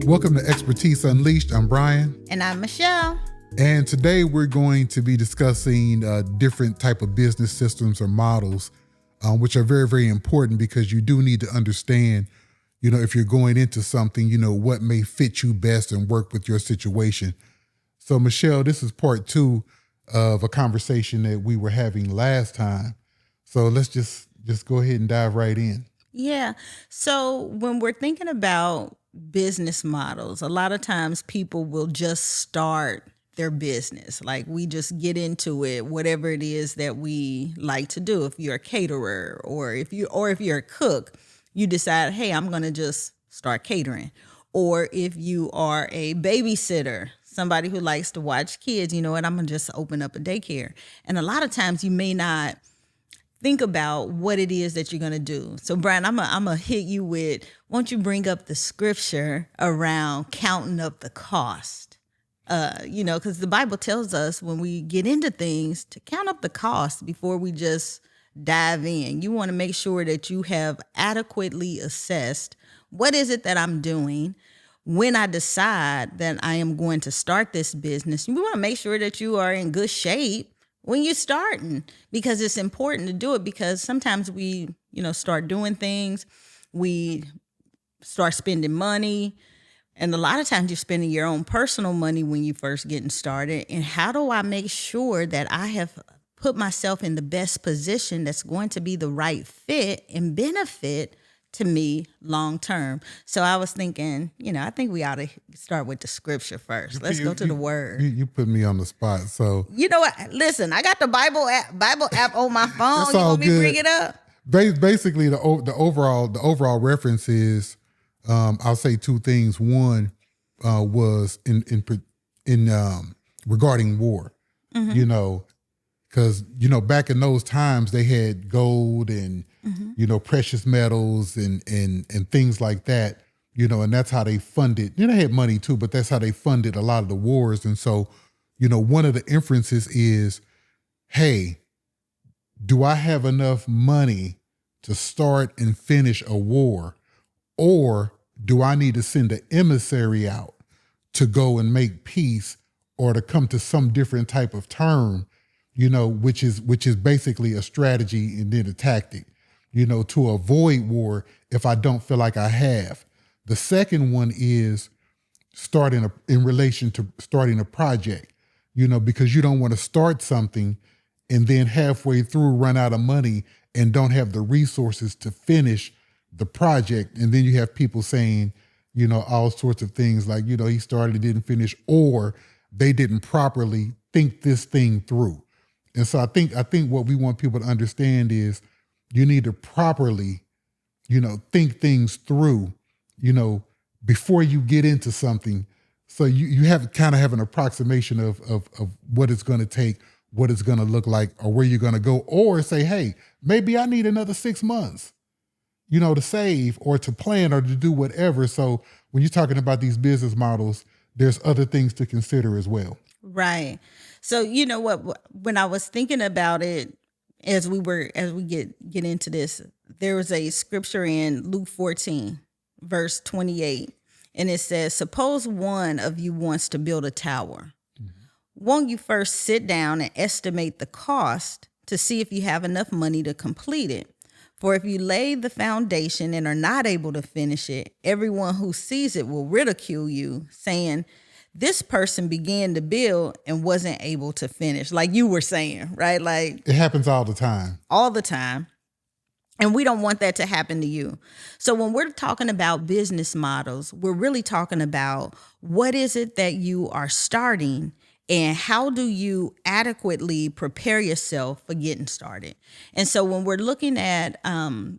Welcome to Expertise Unleashed. I'm Brian. And I'm Michelle. And today we're going to be discussing different type of business systems or models, which are very, very important because you do need to understand, if you're going into something, what may fit you best and work with your situation. So Michelle, this is part 2 of a conversation that we were having last time. So let's just go ahead and dive right in. Yeah. So when we're thinking about business models, a lot of times people will just start their business. Like we just get into it, whatever it is that we like to do. If you're a caterer or if you're a cook, you decide, hey, I'm going to just start catering. Or if you are a babysitter, somebody who likes to watch kids, I'm going to just open up a daycare. And a lot of times you may not think about what it is that you're going to do. So Brian, I'm going to hit you with, won't you bring up the scripture around counting up the cost? Because the Bible tells us when we get into things to count up the cost before we just dive in. You want to make sure that you have adequately assessed what is it that I'm doing when I decide that I am going to start this business. You want to make sure that you are in good shape when you're starting, because it's important to do it, because sometimes we, start doing things, we start spending money, and a lot of times you're spending your own personal money when you first getting started. And how do I make sure that I have put myself in the best position that's going to be the right fit and benefit to me long term? So I was thinking, I think we ought to start with the scripture first. Let's go to the word. You put me on the spot. So you know what? Listen, I got the Bible app on my phone. You want me to bring it up? Basically, the overall reference is, I'll say 2 things. One was in regarding war. Mm-hmm. Because, back in those times, they had gold and, precious metals and things like that, and that's how they funded. They had money too, but that's how they funded a lot of the wars. And so, one of the inferences is, hey, do I have enough money to start and finish a war? Or do I need to send an emissary out to go and make peace or to come to some different type of term? Which is basically a strategy and then a tactic, to avoid war if I don't feel like I have. The second one is in relation to starting a project, because you don't want to start something and then halfway through run out of money and don't have the resources to finish the project. And then you have people saying, all sorts of things like, he started, didn't finish, or they didn't properly think this thing through. And so I think what we want people to understand is you need to properly, think things through, before you get into something. So you have an approximation of what it's going to take, what it's going to look like, or where you're going to go, or say, hey, maybe I need another 6 months, to save or to plan or to do whatever. So when you're talking about these business models, there's other things to consider as well. Right. So when I was thinking about it, as we get into this, there was a scripture in Luke 14, verse 28, and it says, suppose one of you wants to build a tower. Mm-hmm. Won't you first sit down and estimate the cost to see if you have enough money to complete it? For if you lay the foundation and are not able to finish it, everyone who sees it will ridicule you, saying, this person began to build and wasn't able to finish, like you were saying, right? Like it happens all the time. All the time. And we don't want that to happen to you. So when we're talking about business models, we're really talking about what is it that you are starting and how do you adequately prepare yourself for getting started. And so when we're looking at,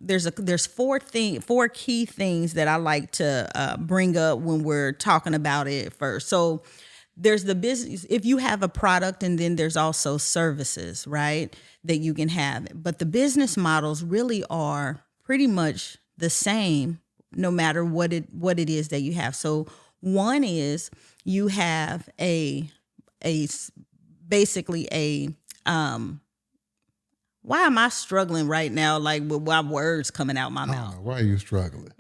there's 4 key things that I like to bring up when we're talking about it first. So there's the business, if you have a product, and then there's also services, right, that you can have. But the business models really are pretty much the same no matter what it is that you have. So one is you have basically a Why am I struggling right now, like with my words coming out my mouth? Why are you struggling?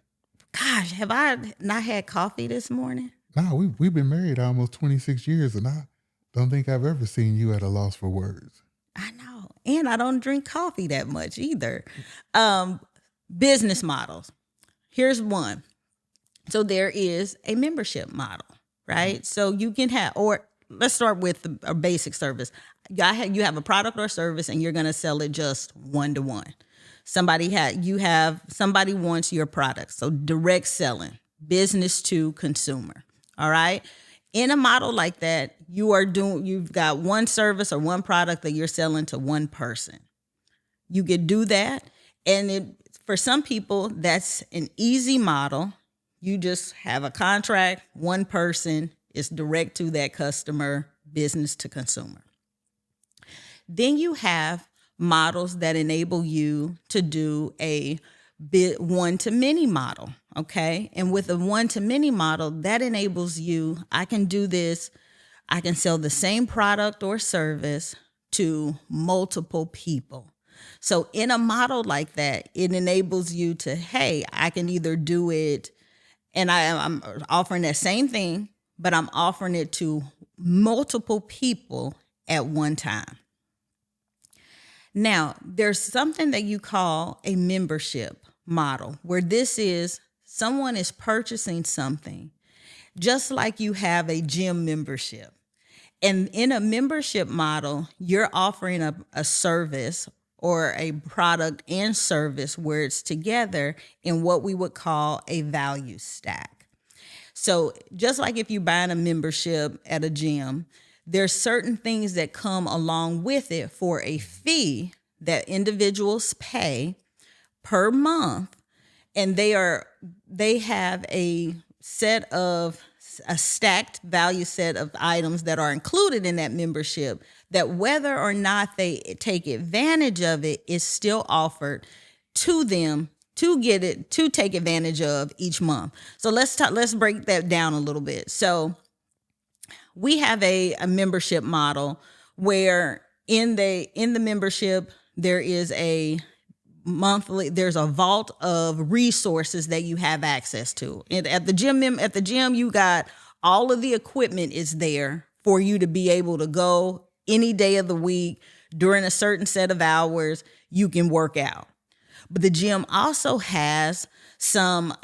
Gosh, have I not had coffee this morning? No, we've been married almost 26 years, and I don't think I've ever seen you at a loss for words. I know. And I don't drink coffee that much either. Business models. Here's one. So there is a membership model, right? So you can have, or let's start with a basic service. You have a product or service and you're going to sell it just one-to-one. Somebody wants your product. So direct selling, business to consumer. All right. In a model like that, you've got one service or one product that you're selling to one person. You could do that. And for some people, that's an easy model. You just have a contract, one person, it's direct to that customer, business to consumer. Then you have models that enable you to do a one-to-many model, okay? And with a one-to-many model, that enables you, I can do this, I can sell the same product or service to multiple people. So in a model like that, it enables you to, hey, I can either do it, and I'm offering that same thing, but I'm offering it to multiple people at one time. Now, there's something that you call a membership model, where this is someone is purchasing something, just like you have a gym membership. And in a membership model, you're offering a service or a product and service where it's together in what we would call a value stack. So just like if you're buying a membership at a gym, there's certain things that come along with it for a fee that individuals pay per month. And they have a stacked value set of items that are included in that membership, that whether or not they take advantage of it is still offered to them to take advantage of each month. So let's break that down a little bit. So we have a membership model where in the membership there is there's a vault of resources that you have access to. And at the gym, you got all of the equipment is there for you to be able to go any day of the week during a certain set of hours. You can work out. But the gym also has some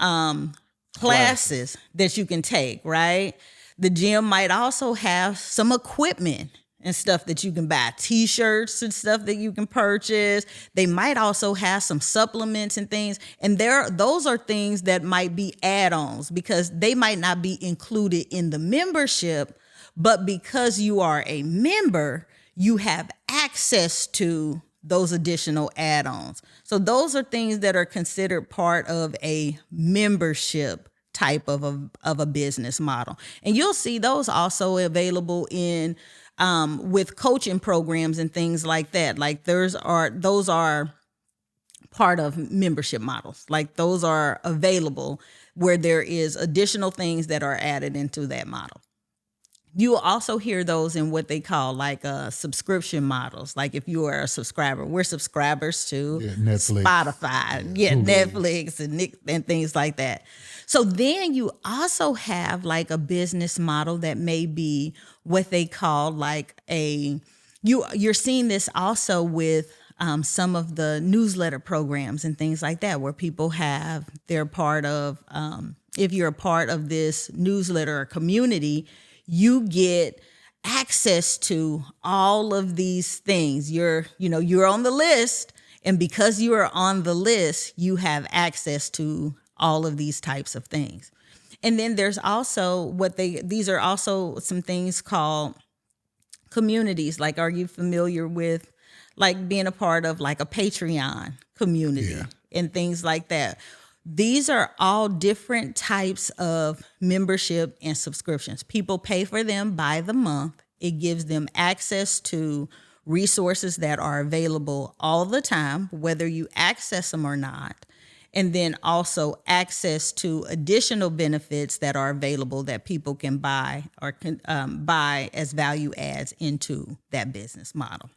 classes that you can take, right? The gym might also have some equipment and stuff that you can buy, t-shirts and stuff that you can purchase. They might also have some supplements and things. And those are things that might be add-ons because they might not be included in the membership, but because you are a member, you have access to those additional add-ons. So those are things that are considered part of a membership type of a business model. And you'll see those also available in with coaching programs and things like that. Like those are part of membership models. Like those are available where there is additional things that are added into that model. You will also hear those in what they call like subscription models. Like if you are a subscriber, we're subscribers to Netflix, Spotify, Netflix and things like that. So then you also have like a business model that may be what they call like you're seeing this also with some of the newsletter programs and things like that, where people they're part of, if you're a part of this newsletter or community, you get access to all of these things. You're on the list, and because you are on the list, you have access to all of these types of things. And then there's also these are also some things called communities. Like, are you familiar with like being a part of like a Patreon community and things like that? These are all different types of membership and subscriptions. People pay for them by the month. It gives them access to resources that are available all the time, whether you access them or not. And then also access to additional benefits that are available that people can buy or buy as value adds into that business model.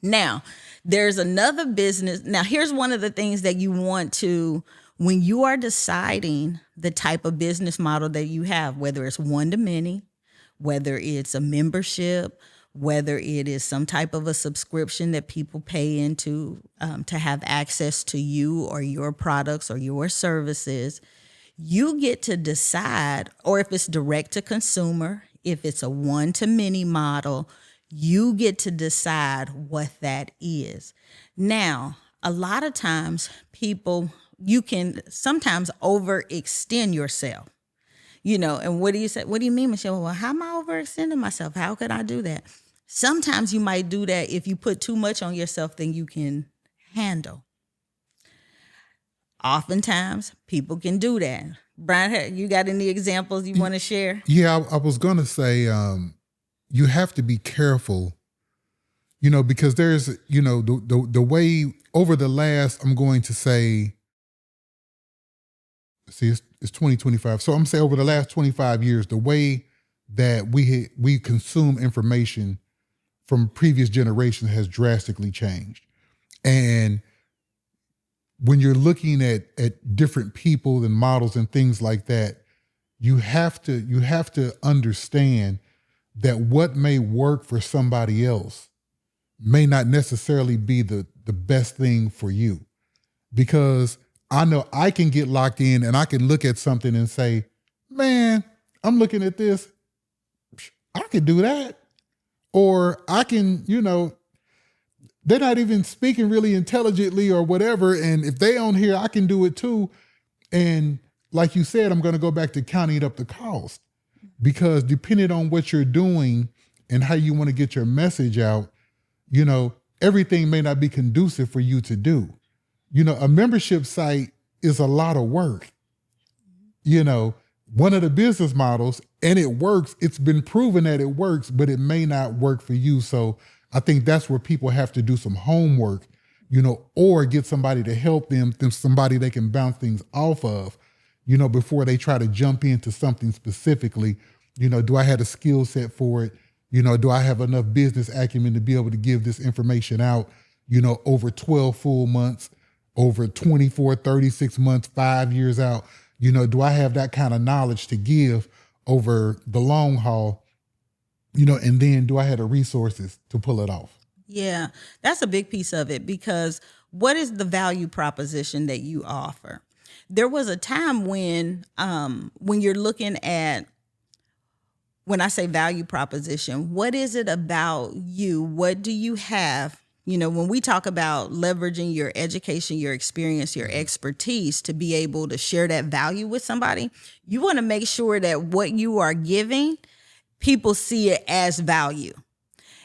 Now, there's another business. Now, here's one of the things that you want to, when you are deciding the type of business model that you have, whether it's one to many, whether it's a membership, whether it is some type of a subscription that people pay into to have access to you or your products or your services, you get to decide, or if it's direct to consumer, if it's a one to many model, you get to decide what that is. Now, a lot of times you can sometimes overextend yourself. And what do you say? What do you mean, Michelle? Well, how am I overextending myself? How could I do that? Sometimes you might do that if you put too much on yourself than you can handle. Oftentimes, people can do that. Brian, you got any examples you want to share? Yeah, I was going to say you have to be careful, because there's, the way over the last, I'm going to say, it's 2025. So I'm saying over the last 25 years, the way that we consume information from previous generations has drastically changed. And when you're looking at different people and models and things like that, you have to understand that what may work for somebody else may not necessarily be the best thing for you. Because I know I can get locked in and I can look at something and say, man, I'm looking at this, I could do that. Or I can, they're not even speaking really intelligently or whatever. And if they on here, I can do it too. And like you said, I'm going to go back to counting up the cost, because depending on what you're doing and how you want to get your message out, everything may not be conducive for you to do. A membership site is a lot of work. One of the business models, and it works, it's been proven that it works, but it may not work for you. So I think that's where people have to do some homework, or get somebody to help them, somebody they can bounce things off of, before they try to jump into something specifically. Do I have a skill set for it? Do I have enough business acumen to be able to give this information out, over 12 full months, over 24, 36 months, 5 years out? Do I have that kind of knowledge to give over the long haul? And then do I have the resources to pull it off? Yeah, that's a big piece of it, because what is the value proposition that you offer? There was a time when you're looking at, when I say value proposition, what is it about you? What do you have? When we talk about leveraging your education, your experience, your expertise to be able to share that value with somebody, you want to make sure that what you are giving, people see it as value.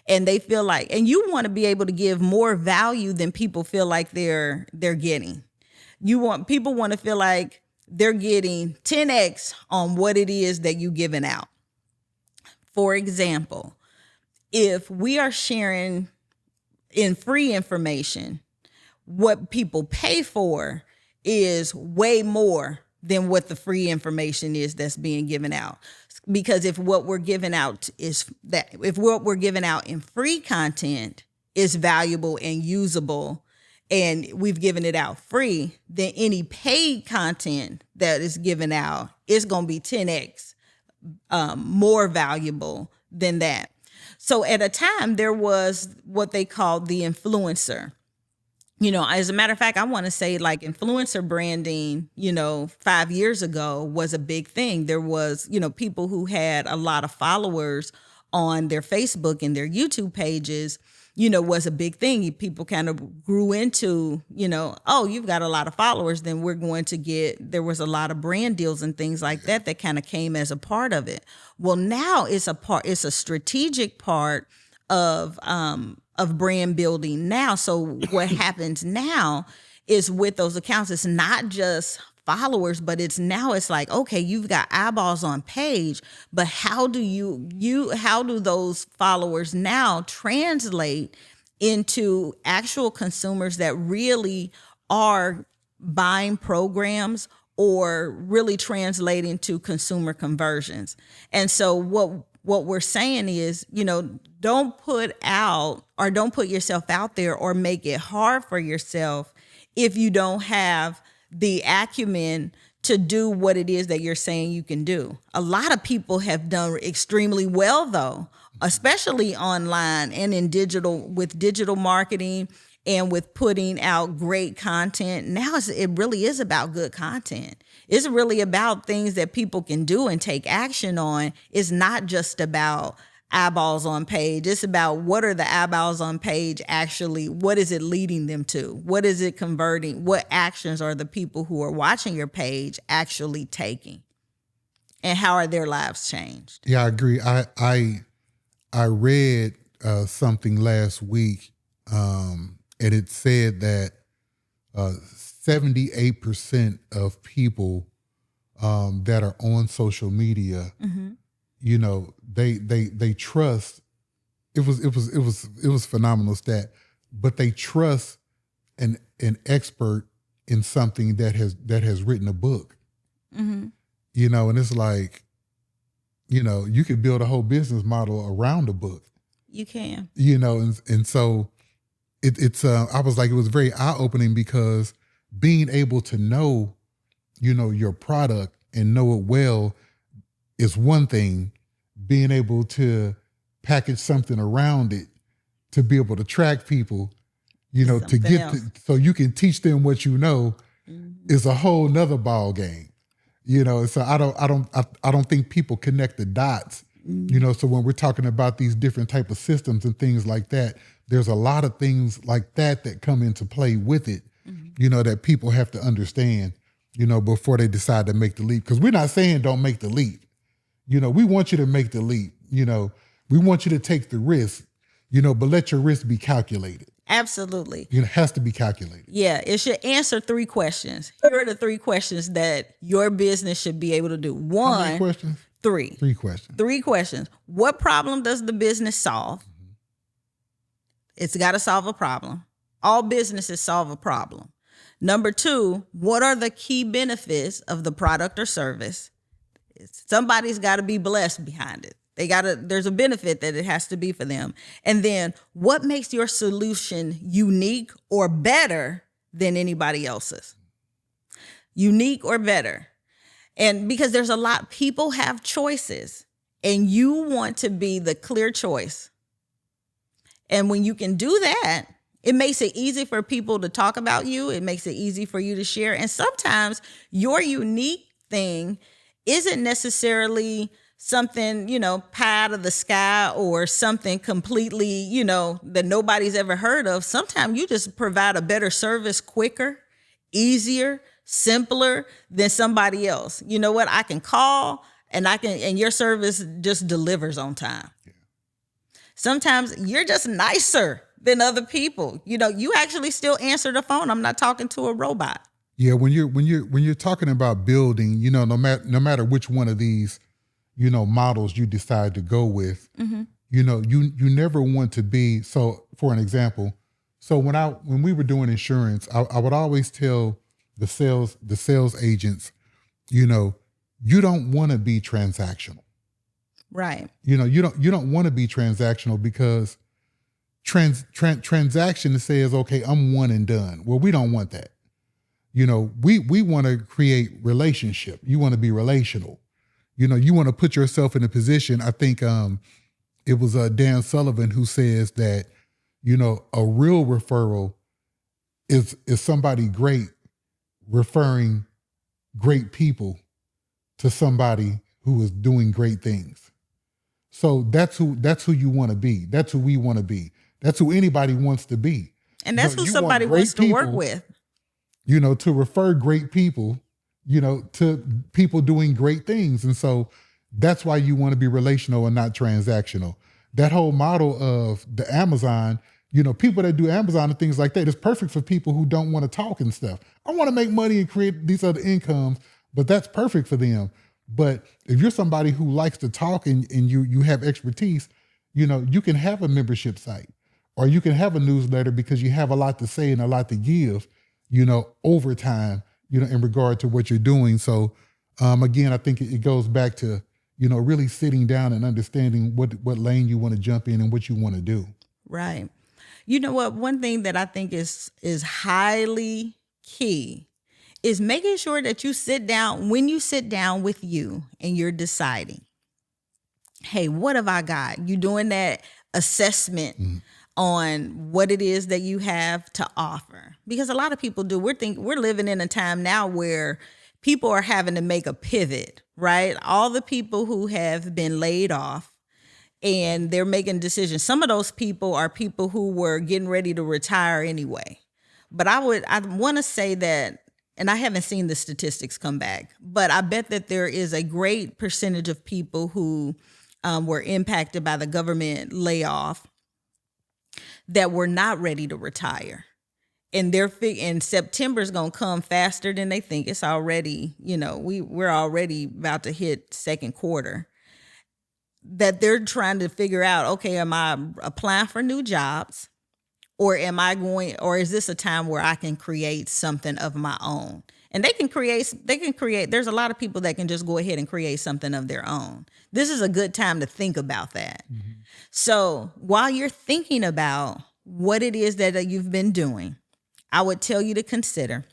And they feel like, and you want to be able to give more value than people feel like they're getting. People want to feel like they're getting 10x on what it is that you're giving out. For example, if we are sharing in free information, what people pay for is way more than what the free information is that's being given out. Because if what we're giving out in free content is valuable and usable, and we've given it out free, then any paid content that is given out is going to be 10x more valuable than that. So at a time, there was what they called the influencer. As a matter of fact, I want to say like influencer branding, 5 years ago was a big thing. There was, people who had a lot of followers on their Facebook and their YouTube pages, was a big thing. People kind of grew into, oh, you've got a lot of followers, then we're going to there was a lot of brand deals and things like that kind of came as a part of it. Well, now it's a strategic part of brand building now. So what happens now is with those accounts, it's not just followers, but it's like, okay, you've got eyeballs on page, but how do those followers now translate into actual consumers that really are buying programs or really translating to consumer conversions? And so what we're saying is, don't put yourself out there or make it hard for yourself if you don't have the acumen to do what it is that you're saying you can do. A lot of people have done extremely well, though, especially online and in with digital marketing and with putting out great content. Now it really is about good content. It's really about things that people can do and take action on. It's not just about eyeballs on page. It's about what are the eyeballs on page actually, what is it leading them to? What is it converting? What actions are the people who are watching your page actually taking? And how are their lives changed? Yeah, I agree. I read something last week, and it said that 78% of people that are on social media, they trust. It was phenomenal stat, but they trust an expert in something that has written a book. Mm-hmm. And it's like, you could build a whole business model around a book. You can. And so it's I was like, it was very eye-opening because being able to know, your product and know it well is one thing. Being able to package something around it to be able to track people, to get so you can teach them what is a whole nother ball game. So I don't think people connect the dots. So when we're talking about these different type of systems and things like that, there's a lot of things like that come into play with it, that people have to understand, before they decide to make the leap. Because we're not saying don't make the leap. We want you to make the leap. We want you to take the risk, but let your risk be calculated. Absolutely. It has to be calculated. Yeah, it should answer 3 questions. Here are the 3 questions that your business should be able to do. One, how many questions? 3. 3 questions. 3 questions. What problem does the business solve? Mm-hmm. It's got to solve a problem. All businesses solve a problem. Number 2, what are the key benefits of the product or service? Somebody's got to be blessed behind it. There's a benefit that it has to be for them. And then what makes your solution unique or better than anybody else's? Unique or better. And because there's a lot, people have choices and you want to be the clear choice. And when you can do that, it makes it easy for people to talk about you. It makes it easy for you to share. And sometimes your unique thing isn't necessarily something, pie out of the sky or something completely, that nobody's ever heard of. Sometimes you just provide a better service quicker, easier, simpler than somebody else. You know what? I can call and your service just delivers on time. Yeah. Sometimes you're just nicer than other people. You actually still answer the phone. I'm not talking to a robot. Yeah, when you're talking about building, no matter which one of these, models you decide to go with, mm-hmm. You never want to be. So, for an example, when we were doing insurance, I would always tell the sales agents, you don't want to be transactional, right? You don't want to be transactional because transaction says, okay, I'm one and done. Well, we don't want that. We want to create relationship. You want to be relational. You want to put yourself in a position. I think it was Dan Sullivan who says that, a real referral is somebody great referring great people to somebody who is doing great things. So that's who you want to be. That's who we want to be. That's who anybody wants to be. And that's who somebody wants to work with. To refer great people, to people doing great things. And so that's why you want to be relational and not transactional. That whole model of the Amazon, people that do Amazon and things like that is perfect for people who don't want to talk and stuff. I want to make money and create these other incomes, but that's perfect for them. But if you're somebody who likes to talk and you have expertise, you can have a membership site or you can have a newsletter because you have a lot to say and a lot to give, over time, in regard to what you're doing. So, again, I think it goes back to, really sitting down and understanding what lane you want to jump in and what you want to do. Right. You know what? One thing that I think is highly key is making sure that you sit down, when you sit down with you and you're deciding, hey, what have I got? You doing that assessment on what it is that you have to offer. Because a lot of people do. We're living in a time now where people are having to make a pivot, right? All the people who have been laid off and they're making decisions. Some of those people are people who were getting ready to retire anyway. But I want to say that, and I haven't seen the statistics come back, but I bet that there is a great percentage of people who were impacted by the government layoff that were not ready to retire. And and September is going to come faster than they think. It's already, we're already about to hit second quarter. That they're trying to figure out, okay, am I applying for new jobs? Or or is this a time where I can create something of my own? And they can create, there's a lot of people that can just go ahead and create something of their own. This is a good time to think about that. Mm-hmm. So while you're thinking about what it is that you've been doing, I would tell you to consider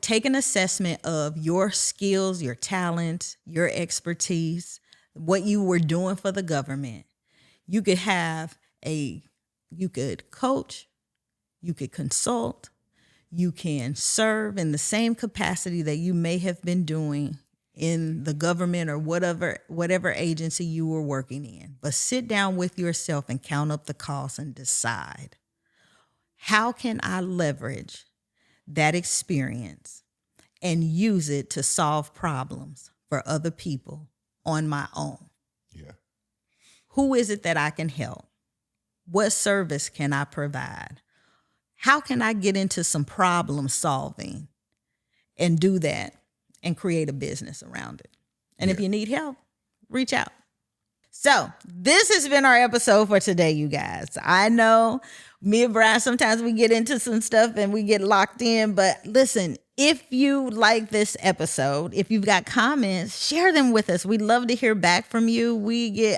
take an assessment of your skills, your talents, your expertise, what you were doing for the government. You could coach, you could consult, you can serve in the same capacity that you may have been doing in the government or whatever agency you were working in. But sit down with yourself and count up the costs and decide, how can I leverage that experience and use it to solve problems for other people on my own? Yeah. Who is it that I can help? What service can I provide? How can I get into some problem solving and do that and create a business around it? And if you need help, reach out. So this has been our episode for today, you guys. I know me and Brian, sometimes we get into some stuff and we get locked in, but listen, if you like this episode, if you've got comments, share them with us. We'd love to hear back from you.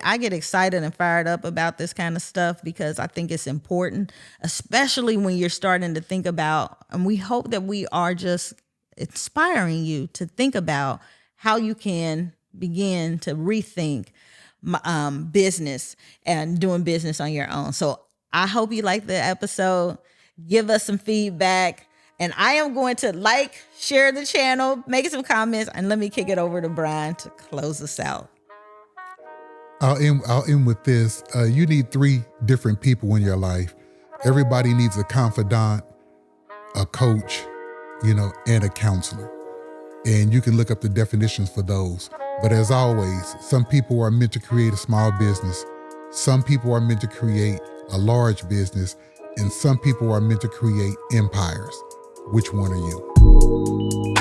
I get excited and fired up about this kind of stuff because I think it's important, especially when you're starting to think about, and we hope that we are just inspiring you to think about how you can begin to rethink business and doing business on your own. So I hope you like the episode. Give us some feedback. And I am going to share the channel, make some comments, and let me kick it over to Brian to close us out. I'll end with this. You need 3 different people in your life. Everybody needs a confidant, a coach, and a counselor. And you can look up the definitions for those. But as always, some people are meant to create a small business. Some people are meant to create a large business. And some people are meant to create empires. Which one are you?